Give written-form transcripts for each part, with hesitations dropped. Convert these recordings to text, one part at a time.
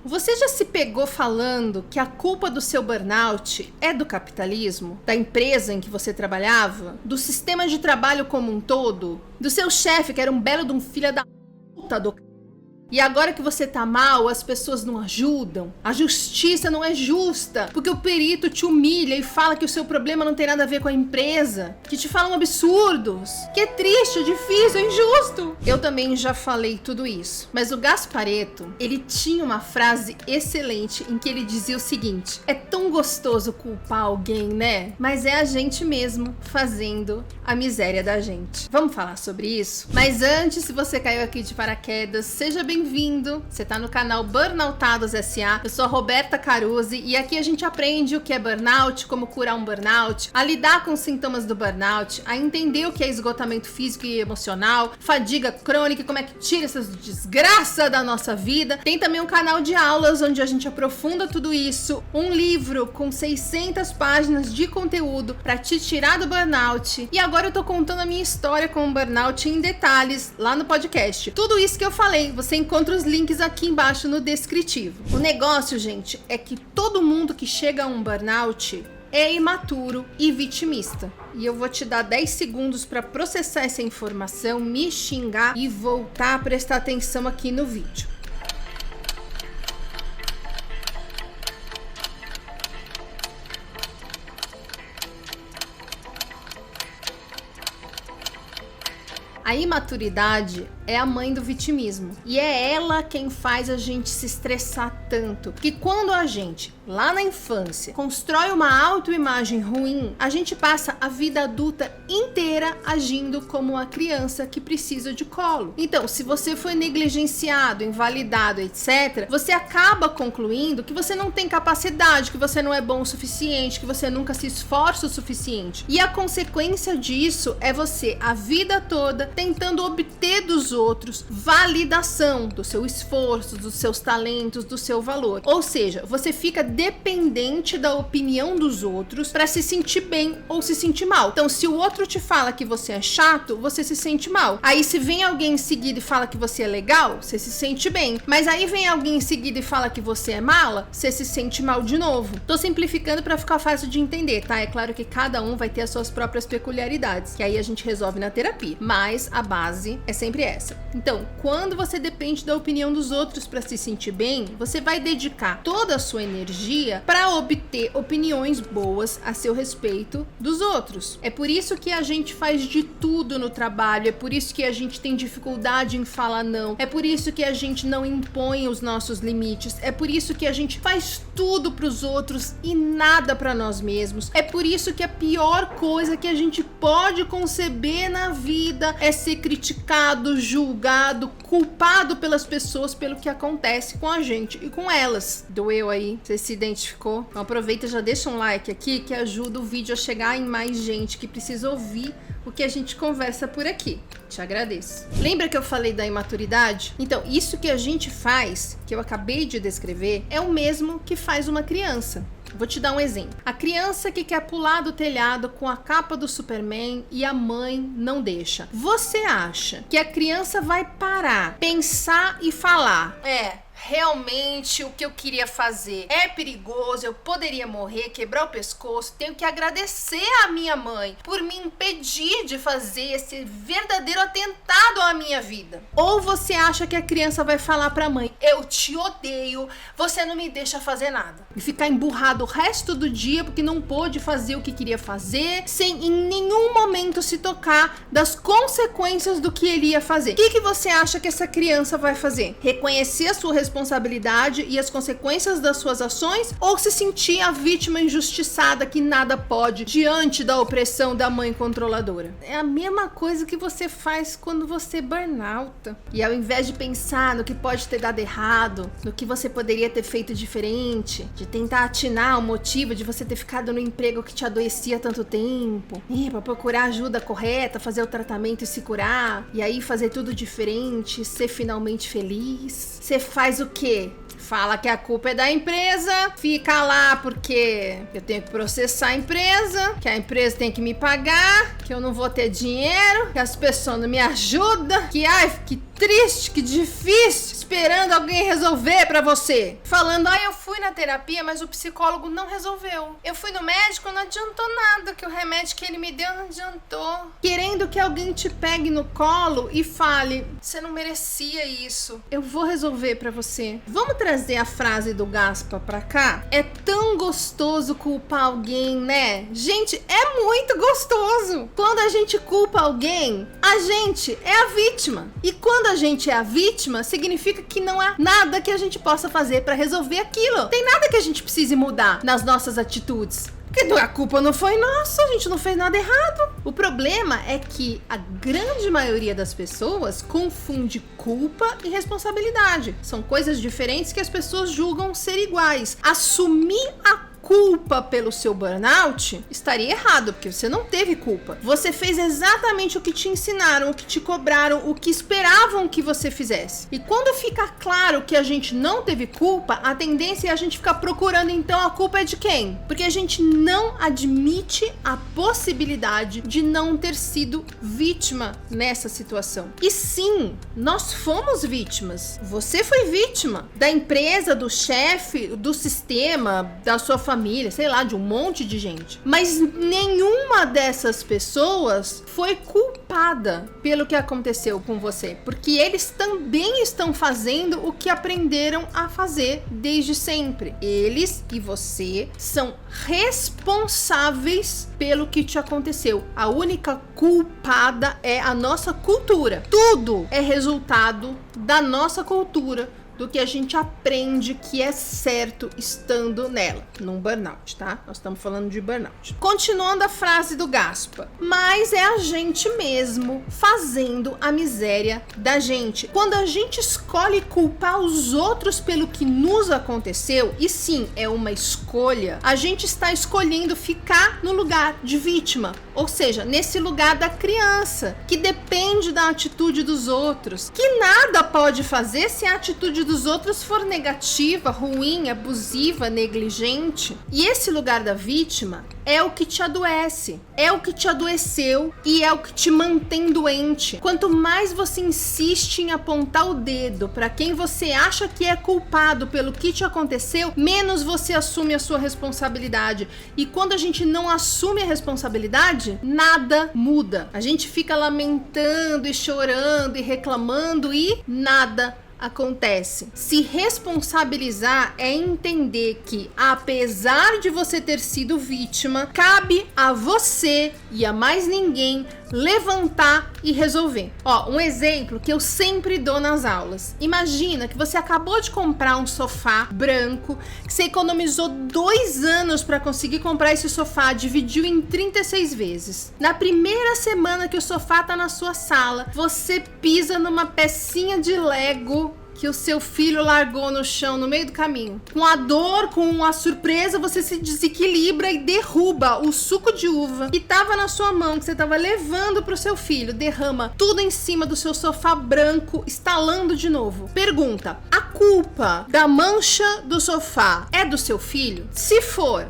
Você já se pegou falando que a culpa do seu burnout é do capitalismo? Da empresa em que você trabalhava? Do sistema de trabalho como um todo? Do seu chefe, que era um belo de um filho da puta do... E agora que você tá mal, as pessoas não ajudam. A justiça não é justa, porque o perito te humilha e fala que o seu problema não tem nada a ver com a empresa, que te falam absurdos, que é triste, é difícil, é injusto. Eu também já falei tudo isso, mas o Gasparetto, ele tinha uma frase excelente em que ele dizia o seguinte: é tão gostoso culpar alguém, né? Mas é a gente mesmo fazendo a miséria da gente. Vamos falar sobre isso? Mas antes, se você caiu aqui de paraquedas, seja bem-vindo. Você tá no canal Burnoutados S.A. Eu sou a Roberta Caruzzi e aqui a gente aprende o que é burnout, como curar um burnout, a lidar com os sintomas do burnout, a entender o que é esgotamento físico e emocional, fadiga crônica, como é que tira essas desgraças da nossa vida. Tem também um canal de aulas onde a gente aprofunda tudo isso, um livro com 600 páginas de conteúdo para te tirar do burnout. E agora eu tô contando a minha história com o burnout em detalhes lá no podcast. Tudo isso que eu falei, você encontra os links aqui embaixo no descritivo. O negócio, gente, é que todo mundo que chega a um burnout é imaturo e vitimista. E eu vou te dar 10 segundos para processar essa informação, me xingar e voltar a prestar atenção aqui no vídeo. A imaturidade é a mãe do vitimismo. E é ela quem faz a gente se estressar tanto. Que quando a gente, lá na infância, constrói uma autoimagem ruim, a gente passa a vida adulta inteira agindo como uma criança que precisa de colo. Então, se você foi negligenciado, invalidado, etc., você acaba concluindo que você não tem capacidade, que você não é bom o suficiente, que você nunca se esforça o suficiente. E a consequência disso é você, a vida toda, tentando obter dos outros validação do seu esforço, dos seus talentos, do seu valor. Ou seja, você fica dependente da opinião dos outros para se sentir bem ou se sentir mal. Então, se o outro te fala que você é chato, você se sente mal. Aí, se vem alguém em seguida e fala que você é legal, você se sente bem. Mas aí vem alguém em seguida e fala que você é mala, você se sente mal de novo. Tô simplificando para ficar fácil de entender, tá? É claro que cada um vai ter as suas próprias peculiaridades, que aí a gente resolve na terapia. Mas a base é sempre essa. Então, quando você depende da opinião dos outros para se sentir bem, você vai dedicar toda a sua energia para obter opiniões boas a seu respeito dos outros. É por isso que a gente faz de tudo no trabalho, é por isso que a gente tem dificuldade em falar não, é por isso que a gente não impõe os nossos limites, é por isso que a gente faz tudo para os outros e nada para nós mesmos. É por isso que a pior coisa que a gente pode conceber na vida é ser criticado, julgado, culpado pelas pessoas pelo que acontece com a gente e com elas. Doeu aí? Você se identificou? Então aproveita e já deixa um like aqui que ajuda o vídeo a chegar em mais gente que precisa ouvir o que a gente conversa por aqui. Te agradeço. Lembra que eu falei da imaturidade? Então, isso que a gente faz, que eu acabei de descrever, é o mesmo que faz uma criança. Vou te dar um exemplo. A criança que quer pular do telhado com a capa do Superman e a mãe não deixa. Você acha que a criança vai parar, pensar e falar: realmente o que eu queria fazer é perigoso, eu poderia morrer, quebrar o pescoço, tenho que agradecer à minha mãe por me impedir de fazer esse verdadeiro atentado à minha vida? Ou você acha que a criança vai falar pra mãe: eu te odeio, você não me deixa fazer nada, e ficar emburrado o resto do dia porque não pôde fazer o que queria fazer, sem em nenhum momento se tocar das consequências do que ele ia fazer? O que você acha que essa criança vai fazer? Reconhecer a sua responsabilidade e as consequências das suas ações, ou se sentir a vítima injustiçada que nada pode diante da opressão da mãe controladora? É a mesma coisa que você faz quando você burnouta. E ao invés de pensar no que pode ter dado errado, no que você poderia ter feito diferente, de tentar atinar o motivo de você ter ficado no emprego que te adoecia há tanto tempo, para procurar ajuda correta, fazer o tratamento e se curar, e aí fazer tudo diferente, ser finalmente feliz, você faz o quê? Fala que a culpa é da empresa, fica lá porque eu tenho que processar a empresa, que a empresa tem que me pagar, que eu não vou ter dinheiro, que as pessoas não me ajudam, que ai, que triste, que difícil. esperando alguém resolver pra você. Falando, eu fui na terapia, mas o psicólogo não resolveu. Eu fui no médico, não adiantou nada, que o remédio que ele me deu não adiantou. Querendo que alguém te pegue no colo e fale, você não merecia isso. Eu vou resolver pra você. Vamos trazer a frase do Gaspa pra cá? É tão gostoso culpar alguém, né? Gente, é muito gostoso. Quando a gente culpa alguém, a gente é a vítima. E quando a gente é a vítima, significa que não há nada que a gente possa fazer pra resolver aquilo. Tem nada que a gente precise mudar nas nossas atitudes. Porque a culpa não foi nossa, a gente não fez nada errado. O problema é que a grande maioria das pessoas confunde culpa e responsabilidade. São coisas diferentes que as pessoas julgam ser iguais. Assumir a culpa pelo seu burnout estaria errado, porque você não teve culpa. Você fez exatamente o que te ensinaram, o que te cobraram, o que esperavam que você fizesse. E quando fica claro que a gente não teve culpa, a tendência é a gente ficar procurando então a culpa é de quem? Porque a gente não admite a possibilidade de não ter sido vítima nessa situação. E sim, nós fomos vítimas. Você foi vítima da empresa, do chefe, do sistema, da sua família, sei lá, de um monte de gente. Mas nenhuma dessas pessoas foi culpada pelo que aconteceu com você, porque eles também estão fazendo o que aprenderam a fazer desde sempre. Eles e você são responsáveis pelo que te aconteceu. A única culpada é a nossa cultura. Tudo é resultado da nossa cultura, do que a gente aprende que é certo estando nela, num burnout, tá? Nós estamos falando de burnout. Continuando a frase do Gaspa, mas é a gente mesmo fazendo a miséria da gente. Quando a gente escolhe culpar os outros pelo que nos aconteceu, e sim, é uma escolha, a gente está escolhendo ficar no lugar de vítima, ou seja, nesse lugar da criança, que depende da atitude dos outros, que nada pode fazer se a atitude dos outros for negativa, ruim, abusiva, negligente. E esse lugar da vítima é o que te adoece, é o que te adoeceu e é o que te mantém doente. Quanto mais você insiste em apontar o dedo para quem você acha que é culpado pelo que te aconteceu, menos você assume a sua responsabilidade. E quando a gente não assume a responsabilidade, nada muda. A gente fica lamentando e chorando e reclamando e nada acontece. Se responsabilizar é entender que, apesar de você ter sido vítima, cabe a você e a mais ninguém levantar e resolver. Um exemplo que eu sempre dou nas aulas. Imagina que você acabou de comprar um sofá branco, que você economizou 2 anos para conseguir comprar esse sofá, dividiu em 36 vezes. Na primeira semana que o sofá tá na sua sala, você pisa numa pecinha de Lego que o seu filho largou no chão no meio do caminho. Com a dor, com a surpresa, você se desequilibra e derruba o suco de uva que tava na sua mão, que você tava levando pro seu filho, derrama tudo em cima do seu sofá branco, estalando de novo. Pergunta: a culpa da mancha do sofá é do seu filho? Se for,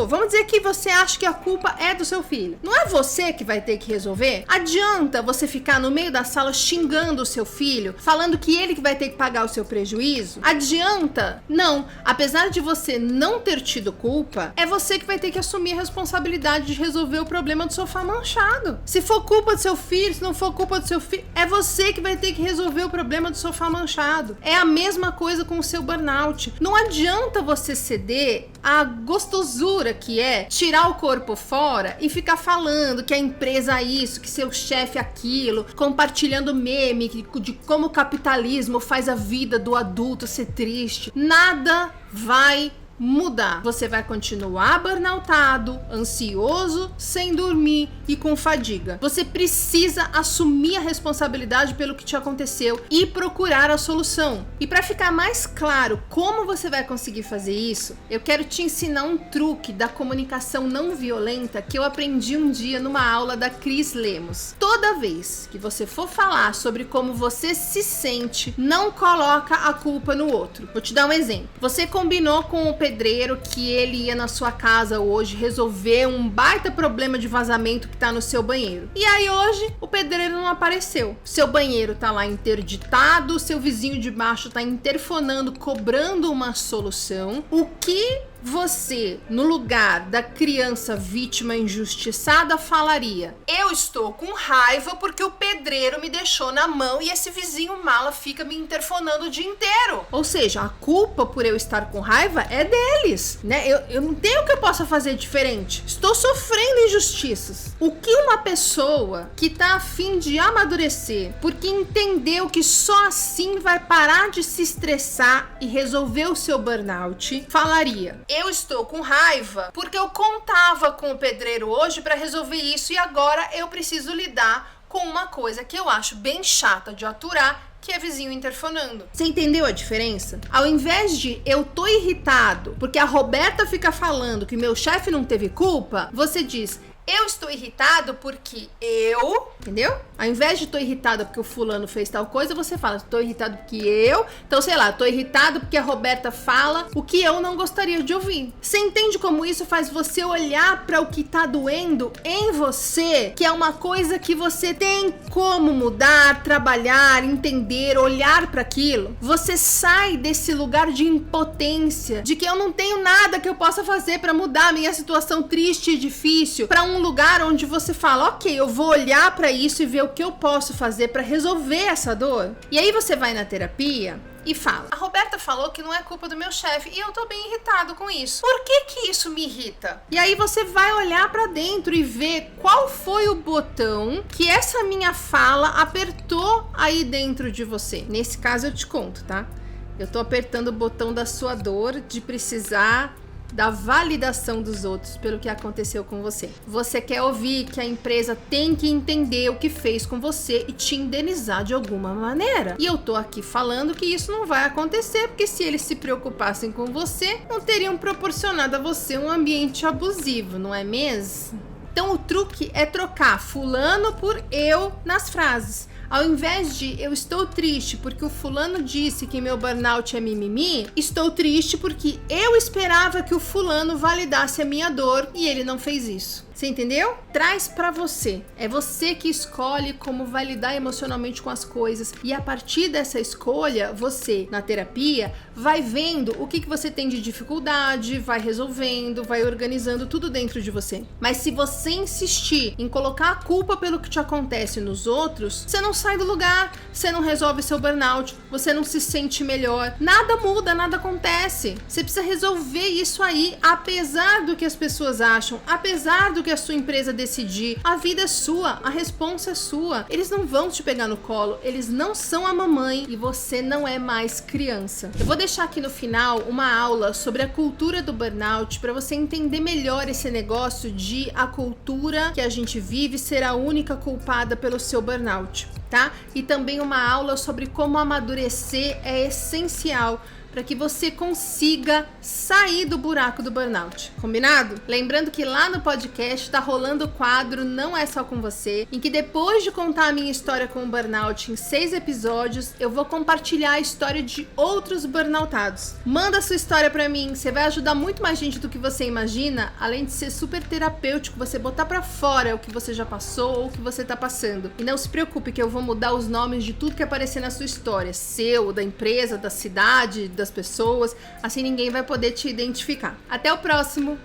vamos dizer que você acha que a culpa é do seu filho. Não é você que vai ter que resolver? Adianta você ficar no meio da sala xingando o seu filho, falando que ele que vai ter que pagar o seu prejuízo? Adianta? Não. Apesar de você não ter tido culpa, é você que vai ter que assumir a responsabilidade de resolver o problema do sofá manchado. Se for culpa do seu filho, se não for culpa do seu filho, é você que vai ter que resolver o problema do sofá manchado. É a mesma coisa com o seu burnout. Não adianta você ceder à gostosura que é tirar o corpo fora e ficar falando que a empresa é isso, que seu chefe é aquilo, compartilhando meme de como o capitalismo faz a vida do adulto ser triste. Nada vai mudar. Você vai continuar burnoutado, ansioso, sem dormir e com fadiga. Você precisa assumir a responsabilidade pelo que te aconteceu e procurar a solução. E para ficar mais claro como você vai conseguir fazer isso, eu quero te ensinar um truque da comunicação não violenta que eu aprendi um dia numa aula da Cris Lemos. Toda vez que você for falar sobre como você se sente, não coloca a culpa no outro. Vou te dar um exemplo. Você combinou com o pedreiro que ele ia na sua casa hoje resolver um baita problema de vazamento que tá no seu banheiro. E aí hoje o pedreiro não apareceu. Seu banheiro tá lá interditado, seu vizinho de baixo tá interfonando, cobrando uma solução. O que você, no lugar da criança vítima injustiçada, falaria? Eu estou com raiva porque o pedreiro me deixou na mão e esse vizinho mala fica me interfonando o dia inteiro. Ou seja, a culpa por eu estar com raiva é deles, né? Eu não tenho o que eu possa fazer diferente. Estou sofrendo injustiças. O que uma pessoa que tá a fim de amadurecer, porque entendeu que só assim vai parar de se estressar e resolver o seu burnout, falaria? Eu estou com raiva porque eu contava com o pedreiro hoje para resolver isso e agora eu preciso lidar com uma coisa que eu acho bem chata de aturar, que é vizinho interfonando. Você entendeu a diferença? Ao invés de eu tô irritado porque a Roberta fica falando que meu chefe não teve culpa, você diz: eu estou irritado porque eu... Entendeu? Ao invés de tô irritado porque o fulano fez tal coisa, você fala, tô irritado porque eu... Então, sei lá, tô irritado porque a Roberta fala o que eu não gostaria de ouvir. Você entende como isso faz você olhar para o que tá doendo em você, que é uma coisa que você tem como mudar, trabalhar, entender, olhar para aquilo? Você sai desse lugar de impotência, de que eu não tenho nada que eu possa fazer para mudar a minha situação triste e difícil, para um lugar onde você fala, ok, eu vou olhar pra isso e ver o que eu posso fazer pra resolver essa dor. E aí você vai na terapia e fala, a Roberta falou que não é culpa do meu chefe e eu tô bem irritado com isso. Por que isso me irrita? E aí você vai olhar pra dentro e ver qual foi o botão que essa minha fala apertou aí dentro de você. Nesse caso eu te conto, tá? Eu tô apertando o botão da sua dor de precisar da validação dos outros pelo que aconteceu com você. Você quer ouvir que a empresa tem que entender o que fez com você e te indenizar de alguma maneira. E eu tô aqui falando que isso não vai acontecer, porque se eles se preocupassem com você, não teriam proporcionado a você um ambiente abusivo, não é mesmo? Então o truque é trocar fulano por eu nas frases. Ao invés de eu estou triste porque o fulano disse que meu burnout é mimimi, estou triste porque eu esperava que o fulano validasse a minha dor e ele não fez isso. Você entendeu? Traz pra você. É você que escolhe como vai lidar emocionalmente com as coisas. E a partir dessa escolha, você, na terapia, vai vendo o que você tem de dificuldade, vai resolvendo, vai organizando tudo dentro de você. Mas se você insistir em colocar a culpa pelo que te acontece nos outros, você não sai do lugar, você não resolve seu burnout, você não se sente melhor. Nada muda, nada acontece. Você precisa resolver isso aí, apesar do que as pessoas acham, apesar do que a sua empresa decidir. A vida é sua, a responsa é sua. Eles não vão te pegar no colo, eles não são a mamãe e você não é mais criança. Eu vou deixar aqui no final uma aula sobre a cultura do burnout para você entender melhor esse negócio de a cultura que a gente vive ser a única culpada pelo seu burnout, tá? E também uma aula sobre como amadurecer é essencial para que você consiga sair do buraco do burnout. Combinado? Lembrando que lá no podcast tá rolando o quadro Não É Só Com Você, em que depois de contar a minha história com o burnout em 6 episódios, eu vou compartilhar a história de outros burnoutados. Manda sua história pra mim, você vai ajudar muito mais gente do que você imagina, além de ser super terapêutico você botar pra fora o que você já passou ou o que você tá passando. E não se preocupe que eu vou mudar os nomes de tudo que aparecer na sua história, seu, da empresa, da cidade, das pessoas, assim ninguém vai poder te identificar. Até o próximo!